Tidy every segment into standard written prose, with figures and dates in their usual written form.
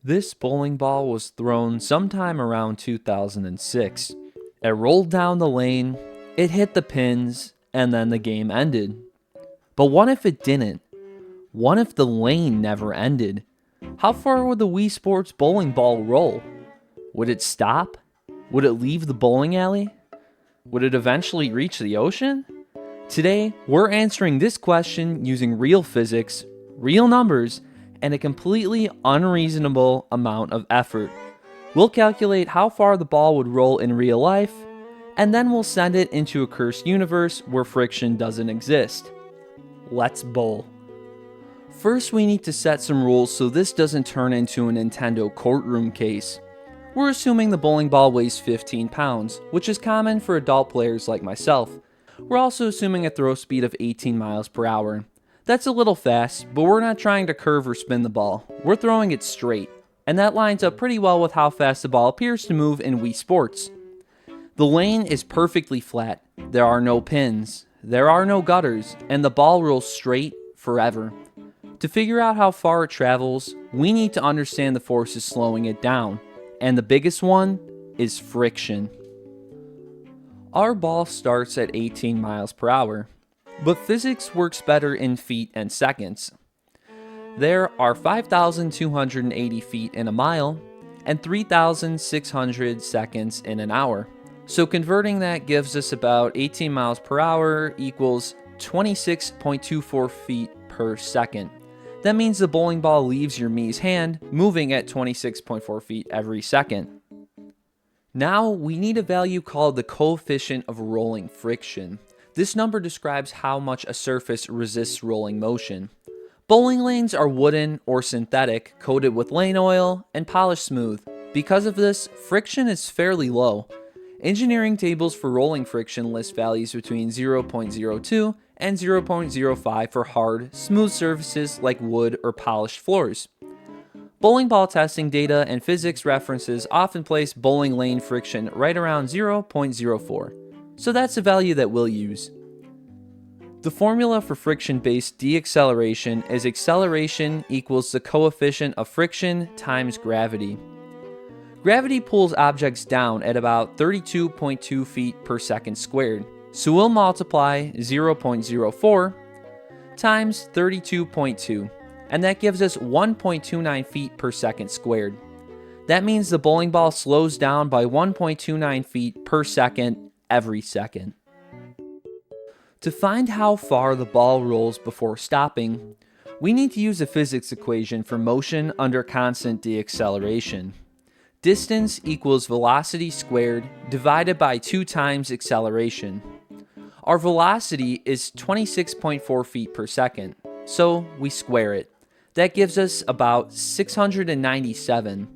This bowling ball was thrown sometime around 2006. It rolled down the lane, it hit the pins, and then the game ended. But what if it didn't? What if the lane never ended? How far would the Wii Sports Bowling ball roll? Would it stop? Would it leave the bowling alley? Would it eventually reach the ocean? Today, we're answering this question using real physics, real numbers, and a completely unreasonable amount of effort. We'll calculate how far the ball would roll in real life, and then we'll send it into a cursed universe where friction doesn't exist. Let's bowl. First, we need to set some rules so this doesn't turn into a Nintendo courtroom case. We're assuming the bowling ball weighs 15 pounds, which is common for adult players like myself. We're also assuming a throw speed of 18 miles per hour. That's a little fast, but we're not trying to curve or spin the ball. We're throwing it straight, and that lines up pretty well with how fast the ball appears to move in Wii Sports. The lane is perfectly flat. There are no pins, there are no gutters, and the ball rolls straight forever. To figure out how far it travels, we need to understand the forces slowing it down, and the biggest one is friction. Our ball starts at 18 miles per hour, but physics works better in feet and seconds. There are 5,280 feet in a mile and 3,600 seconds in an hour. So converting that gives us about 18 miles per hour equals 26.24 feet per second. That means the bowling ball leaves your Mii's hand, moving at 26.4 feet every second. Now we need a value called the coefficient of rolling friction. This number describes how much a surface resists rolling motion. Bowling lanes are wooden or synthetic, coated with lane oil, and polished smooth. Because of this, friction is fairly low. Engineering tables for rolling friction list values between 0.02 and 0.05 for hard, smooth surfaces like wood or polished floors. Bowling ball testing data and physics references often place bowling lane friction right around 0.04, so that's the value that we'll use. The formula for friction-based deacceleration is acceleration equals the coefficient of friction times gravity. Gravity pulls objects down at about 32.2 feet per second squared, so we'll multiply 0.04 times 32.2, and that gives us 1.29 feet per second squared. That means the bowling ball slows down by 1.29 feet per second every second. To find how far the ball rolls before stopping, we need to use a physics equation for motion under constant deacceleration. Distance equals velocity squared divided by 2 times acceleration. Our velocity is 26.4 feet per second, so we square it. That gives us about 697.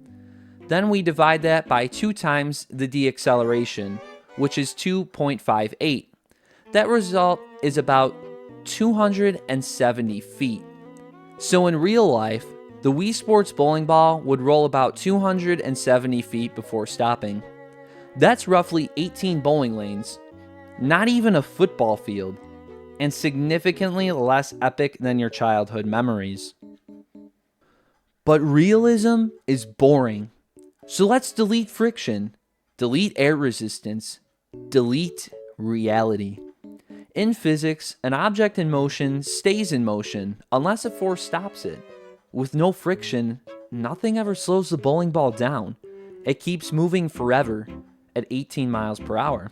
Then we divide that by 2 times the deacceleration, which is 2.58. That result is about 270 feet. So in real life, the Wii Sports Bowling ball would roll about 270 feet before stopping. That's roughly 18 bowling lanes, not even a football field, and significantly less epic than your childhood memories. But realism is boring. So let's delete friction, delete air resistance, delete reality. In physics, an object in motion stays in motion unless a force stops it. With no friction, nothing ever slows the bowling ball down. It keeps moving forever at 18 miles per hour.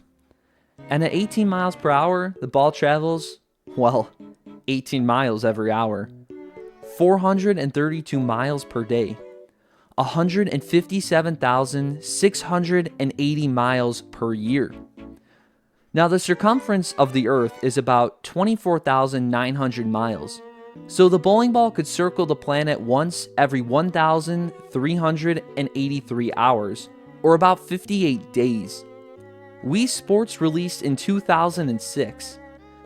And at 18 miles per hour, the ball travels, 18 miles every hour. 432 miles per day. 157,680 miles per year. Now, the circumference of the Earth is about 24,900 miles. So the bowling ball could circle the planet once every 1,383 hours, or about 58 days. Wii Sports released in 2006.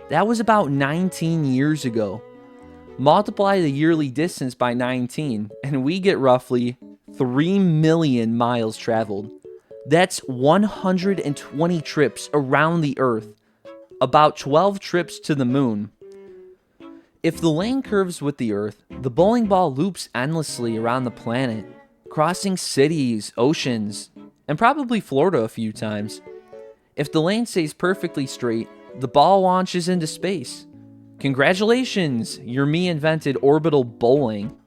That was about 19 years ago. Multiply the yearly distance by 19, and we get roughly 3 million miles traveled. That's 120 trips around the Earth, about 12 trips to the moon. If the lane curves with the Earth, the bowling ball loops endlessly around the planet, crossing cities, oceans, and probably Florida a few times. If the lane stays perfectly straight, the ball launches into space. Congratulations, your me invented orbital bowling.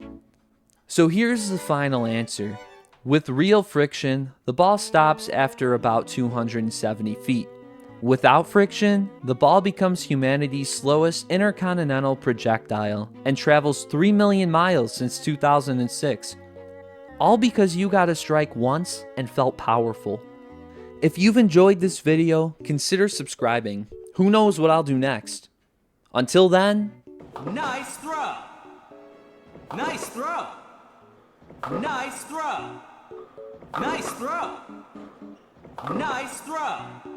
So here's the final answer. With real friction, the ball stops after about 270 feet. Without friction, the ball becomes humanity's slowest intercontinental projectile and travels 3 million miles since 2006. All because you got a strike once and felt powerful. If you've enjoyed this video, consider subscribing. Who knows what I'll do next? Until then, nice throw! Nice throw! Nice throw! Nice throw! Nice throw!